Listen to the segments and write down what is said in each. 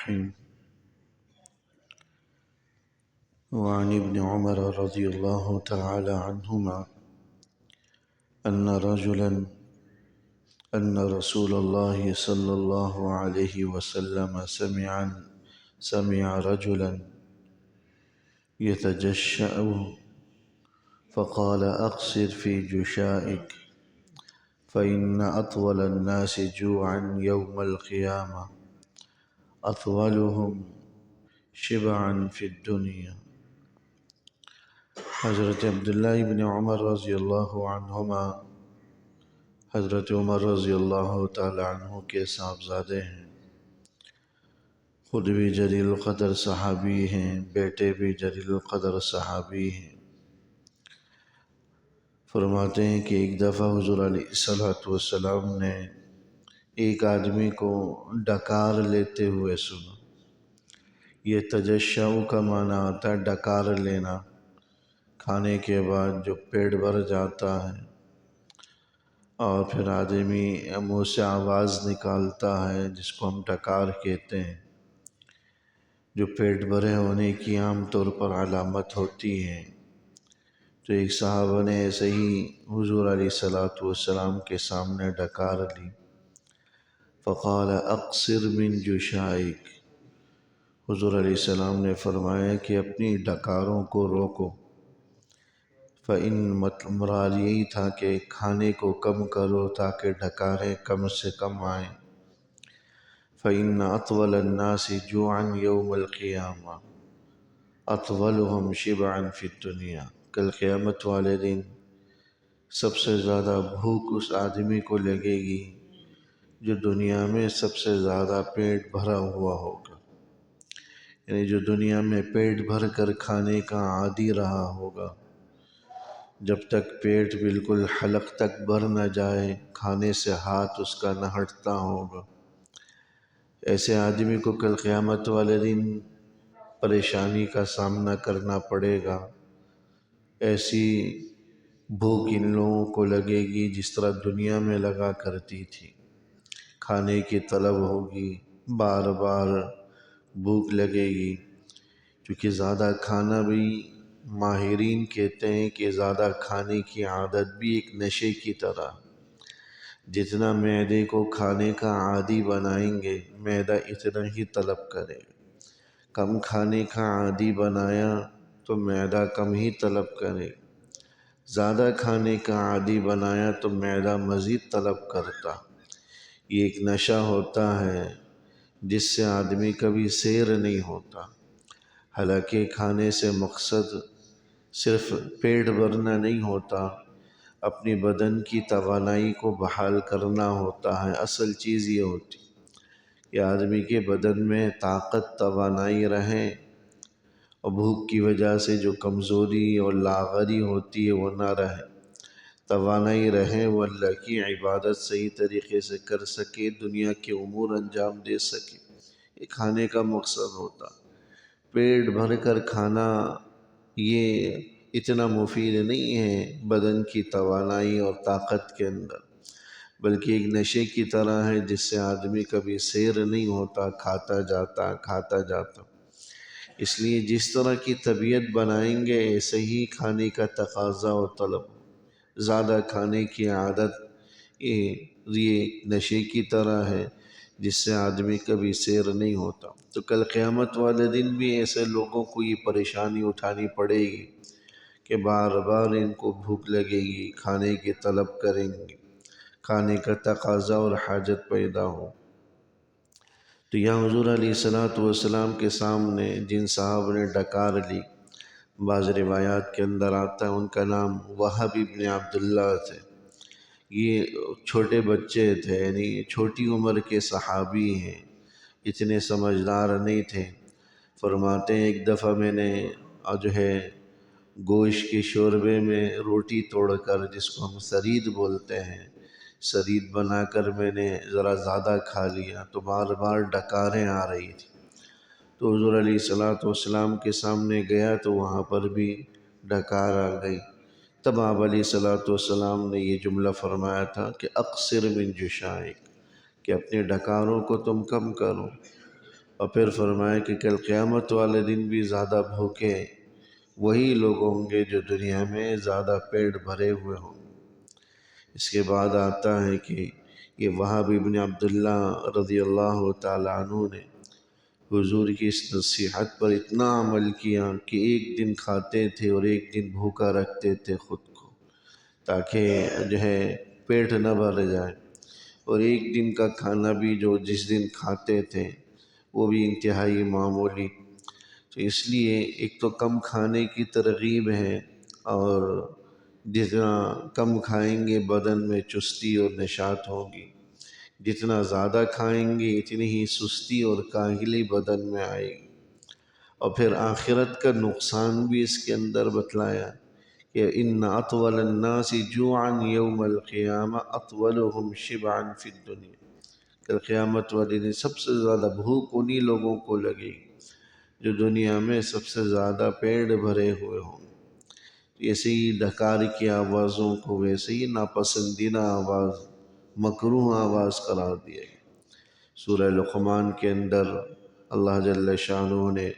الرحيم. وعن ابن عمر رضي الله تعالى عنهما أن رسول الله صلى الله عليه وسلم سمع رجلا يتجشأ فقال أقصر في جشائك فإن أطول الناس جوعا يوم القيامة أطولهم شبعا في الدنيا. حضرت عبداللہ ابن عمر رضی اللہ عنہما حضرت عمر رضی اللہ تعالی عنہ کے صاحبزادے ہیں، خود بھی جلیل القدر صحابی ہیں، بیٹے بھی جلیل القدر صحابی ہیں۔ فرماتے ہیں کہ ایک دفعہ حضور علیہ السلام نے ایک آدمی کو ڈکار لیتے ہوئے سنا۔ یہ تجشع کا معنی آتا ہے ڈکار لینا، کھانے کے بعد جو پیٹ بھر جاتا ہے اور پھر آدمی منہ سے آواز نکالتا ہے جس کو ہم ڈکار کہتے ہیں، جو پیٹ بھرے ہونے کی عام طور پر علامت ہوتی ہے۔ تو ایک صحابہ نے ایسے ہی حضور علیہ السلام کے سامنے ڈکار لی۔ فقال اقصر من جشائک، حضور علیہ السلام نے فرمایا کہ اپنی ڈکاروں کو روکو۔ مراد یہی تھا کہ کھانے کو کم کرو تاکہ ڈکاریں کم سے کم آئیں۔ فإن أطول الناس جوعا يوم القيامة أطولهم شبعا في الدنيا، کل قیامت والے دن سب سے زیادہ بھوک اس آدمی کو لگے گی جو دنیا میں سب سے زیادہ پیٹ بھرا ہوا ہوگا، یعنی جو دنیا میں پیٹ بھر کر کھانے کا عادی رہا ہوگا۔ جب تک پیٹ بالکل حلق تک بھر نہ جائے کھانے سے ہاتھ اس کا نہ ہٹتا ہوگا۔ ایسے آدمی کو کل قیامت والے دن پریشانی کا سامنا کرنا پڑے گا۔ ایسی بھوک ان لوگوں کو لگے گی جس طرح دنیا میں لگا کرتی تھی، کھانے کی طلب ہوگی، بار بار بھوک لگے گی، کیونکہ زیادہ کھانا بھی ماہرین کہتے ہیں کہ زیادہ کھانے کی عادت بھی ایک نشے کی طرح، جتنا معدے کو کھانے کا عادی بنائیں گے معدہ اتنا ہی طلب کرے گا۔ کم کھانے کا عادی بنایا تو معدہ کم ہی طلب کرے گا، زیادہ کھانے کا عادی بنایا تو معدہ مزید طلب کرتا۔ یہ ایک نشہ ہوتا ہے جس سے آدمی کبھی سیر نہیں ہوتا۔ حالانکہ کھانے سے مقصد صرف پیٹ بھرنا نہیں ہوتا، اپنی بدن کی توانائی کو بحال کرنا ہوتا ہے۔ اصل چیز یہ ہوتی کہ آدمی کے بدن میں طاقت توانائی رہے اور بھوک کی وجہ سے جو کمزوری اور لاغری ہوتی ہے وہ نہ رہے، توانائی رہے، وہ اللہ کی عبادت صحیح طریقے سے کر سکے، دنیا کے امور انجام دے سکے۔ یہ کھانے کا مقصد ہوتا۔ پیٹ بھر کر کھانا یہ اتنا مفید نہیں ہے بدن کی توانائی اور طاقت کے اندر، بلکہ ایک نشے کی طرح ہے جس سے آدمی کبھی سیر نہیں ہوتا، کھاتا جاتا۔ اس لیے جس طرح کی طبیعت بنائیں گے ایسے ہی کھانے کا تقاضا و طلب۔ زیادہ کھانے کی عادت یہ نشے کی طرح ہے جس سے آدمی کبھی سیر نہیں ہوتا۔ تو کل قیامت والے دن بھی ایسے لوگوں کو یہ پریشانی اٹھانی پڑے گی کہ بار بار ان کو بھوک لگے گی، کھانے کی طلب کریں گے، کھانے کا تقاضا اور حاجت پیدا ہو۔ تو یہاں حضور علیہ السلام کے سامنے جن صاحب نے ڈکار لی، بعض روایات کے اندر آتا ہے ان کا نام وہب ابن عبداللہ تھے۔ یہ چھوٹے بچے تھے، یعنی چھوٹی عمر کے صحابی ہیں، اتنے سمجھدار نہیں تھے۔ فرماتے ہیں ایک دفعہ میں نے گوشت کے شوربے میں روٹی توڑ کر، جس کو ہم سرید بولتے ہیں، سرید بنا کر میں نے ذرا زیادہ کھا لیا تو بار بار ڈکاریں آ رہی تھی۔ تو حضور علیہ السلام کے سامنے گیا تو وہاں پر بھی ڈکار آ گئی۔ تب آپ علیہ السلام نے یہ جملہ فرمایا تھا کہ اقصر من جشائک، کہ اپنے ڈکاروں کو تم کم کرو۔ اور پھر فرمایا کہ کل قیامت والے دن بھی زیادہ بھوکے وہی لوگ ہوں گے جو دنیا میں زیادہ پیٹ بھرے ہوئے ہوں گے۔ اس کے بعد آتا ہے کہ یہ وہاب ابن عبداللہ رضی اللہ تعالیٰ عنہ نے حضور کی اس نصیحت پر اتنا عمل کیا کہ ایک دن کھاتے تھے اور ایک دن بھوکا رکھتے تھے خود کو، تاکہ جو ہے پیٹ نہ بھر جائے، اور ایک دن کا کھانا بھی جو جس دن کھاتے تھے وہ بھی انتہائی معمولی۔ تو اس لیے ایک تو کم کھانے کی ترغیب ہے، اور جتنا کم کھائیں گے بدن میں چستی اور نشاط ہوگی، جتنا زیادہ کھائیں گے اتنی ہی سستی اور کاہلی بدن میں آئے گی۔ اور پھر آخرت کا نقصان بھی اس کے اندر بتلایا کہ ان اطول الناس جوعا یوم القیامہ اطولهم شبعا فی الدنیا، کہ قیامت والے دن سب سے زیادہ بھوک انہی لوگوں کو لگے گی جو دنیا میں سب سے زیادہ پیٹ بھرے ہوئے ہوں۔ ایسے ہی ڈکار کی آوازوں کو ویسے ہی ناپسندیدہ آواز، مکروہ آواز قرار دیا گیا۔ سورہ لقمان کے اندر اللہ جل شانہ نے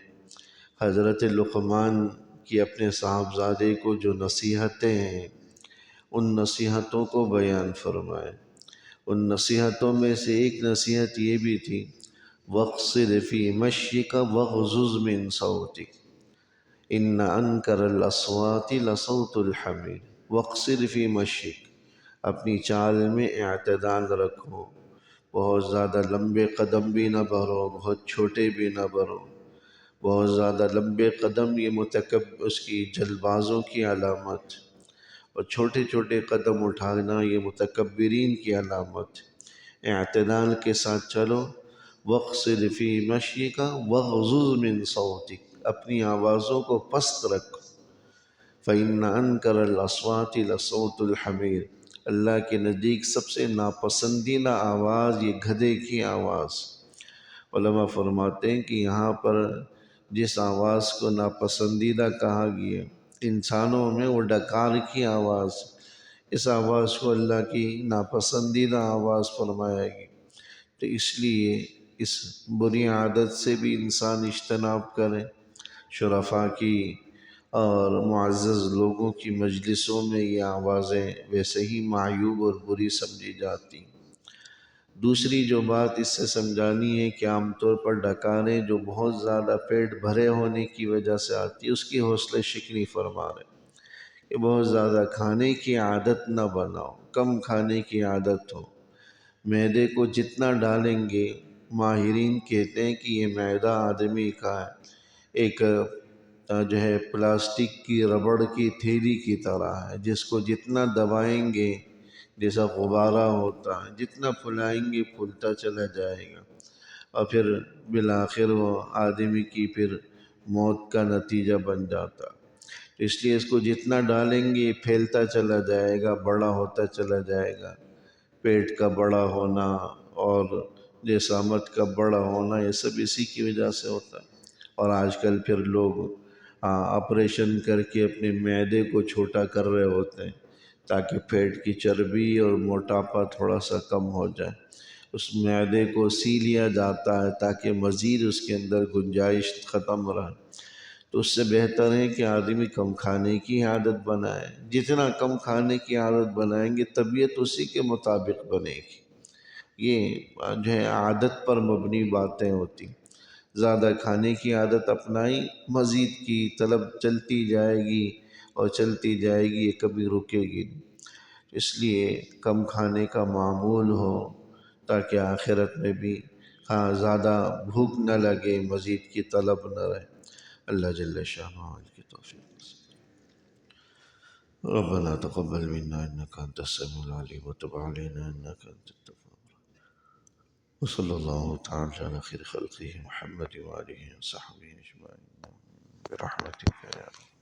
حضرت لقمان کی اپنے صاحبزادے کو جو نصیحتیں ہیں ان نصیحتوں کو بیان فرمائے۔ ان نصیحتوں میں سے ایک نصیحت یہ بھی تھی وَاقْصِدْ فِي مَشْيِكَ وَاغْضُضْ مِنْ صَوْتِكَ إِنَّ أَنْكَرَ الْأَصْوَاتِ لَصَوْتُ الْحَمِيرِ۔ وَاقْصِدْ فِي مَشْيِكَ، اپنی چال میں اعتدال رکھو، بہت زیادہ لمبے قدم بھی نہ بھرو، بہت چھوٹے بھی نہ بھرو۔ بہت زیادہ لمبے قدم یہ اس کی جلد بازوں کی علامت، اور چھوٹے چھوٹے قدم اٹھانا یہ متکبرین کی علامت۔ اعتدال کے ساتھ چلو۔ وَاقْصِدْ فِي مَشْيِكَ وَاغْضُضْ مِنْ صَوْتِكَ، اپنی آوازوں کو پست رکھو۔ فَإِنَّ أَنْكَرَ الْأَصْوَاتِ لَصَوْتُ الْحَمِيرِ، اللہ کے نزدیک سب سے ناپسندیدہ آواز یہ گدھے کی آواز۔ علماء فرماتے ہیں کہ یہاں پر جس آواز کو ناپسندیدہ کہا گیا انسانوں میں وہ ڈکار کی آواز، اس آواز کو اللہ کی ناپسندیدہ آواز فرمایا گیا۔ تو اس لیے اس بری عادت سے بھی انسان اجتناب کرے۔ شرفاء کی اور معزز لوگوں کی مجلسوں میں یہ آوازیں ویسے ہی معیوب اور بری سمجھی جاتی۔ دوسری جو بات اس سے سمجھانی ہے کہ عام طور پر ڈکاریں جو بہت زیادہ پیٹ بھرے ہونے کی وجہ سے آتی ہے، اس کی حوصلہ شکنی فرما رہے کہ بہت زیادہ کھانے کی عادت نہ بناؤ، کم کھانے کی عادت ہو۔ معدے کو جتنا ڈالیں گے، ماہرین کہتے ہیں کہ یہ معدہ آدمی کا ایک جو ہے پلاسٹک کی ربڑ کی تھیلی کی طرح ہے، جس کو جتنا دبائیں گے جیسا غبارہ ہوتا ہے، جتنا پھلائیں گے پھولتا چلا جائے گا، اور پھر بالآخر وہ آدمی کی پھر موت کا نتیجہ بن جاتا۔ اس لیے اس کو جتنا ڈالیں گے یہ پھیلتا چلا جائے گا، بڑا ہوتا چلا جائے گا۔ پیٹ کا بڑا ہونا اور جسامت کا بڑا ہونا یہ سب اسی کی وجہ سے ہوتا ہے۔ اور آج کل پھر لوگ آپریشن کر کے اپنے معدے کو چھوٹا کر رہے ہوتے ہیں تاکہ پیٹ کی چربی اور موٹاپا تھوڑا سا کم ہو جائے۔ اس معدے کو سی لیا جاتا ہے تاکہ مزید اس کے اندر گنجائش ختم رہے۔ تو اس سے بہتر ہے کہ آدمی کم کھانے کی عادت بنائے۔ جتنا کم کھانے کی عادت بنائیں گے طبیعت اسی کے مطابق بنے گی۔ یہ جو ہے عادت پر مبنی باتیں ہوتی۔ زیادہ کھانے کی عادت اپنائی، مزید کی طلب چلتی جائے گی اور چلتی جائے گی، یہ کبھی رکے گی نہیں۔ اس لیے کم کھانے کا معمول ہو تاکہ آخرت میں بھی زیادہ بھوک نہ لگے، مزید کی طلب نہ رہے۔ اللہ جل شانہ آج کی توفیق۔ ربنا تقبل منا انك انت السميع العليم وتب علينا انك انت التواب الرحيم، وصلى الله تعالى على خير خلقه محمد وآله وصحبه اجمعين برحمتك يا رب۔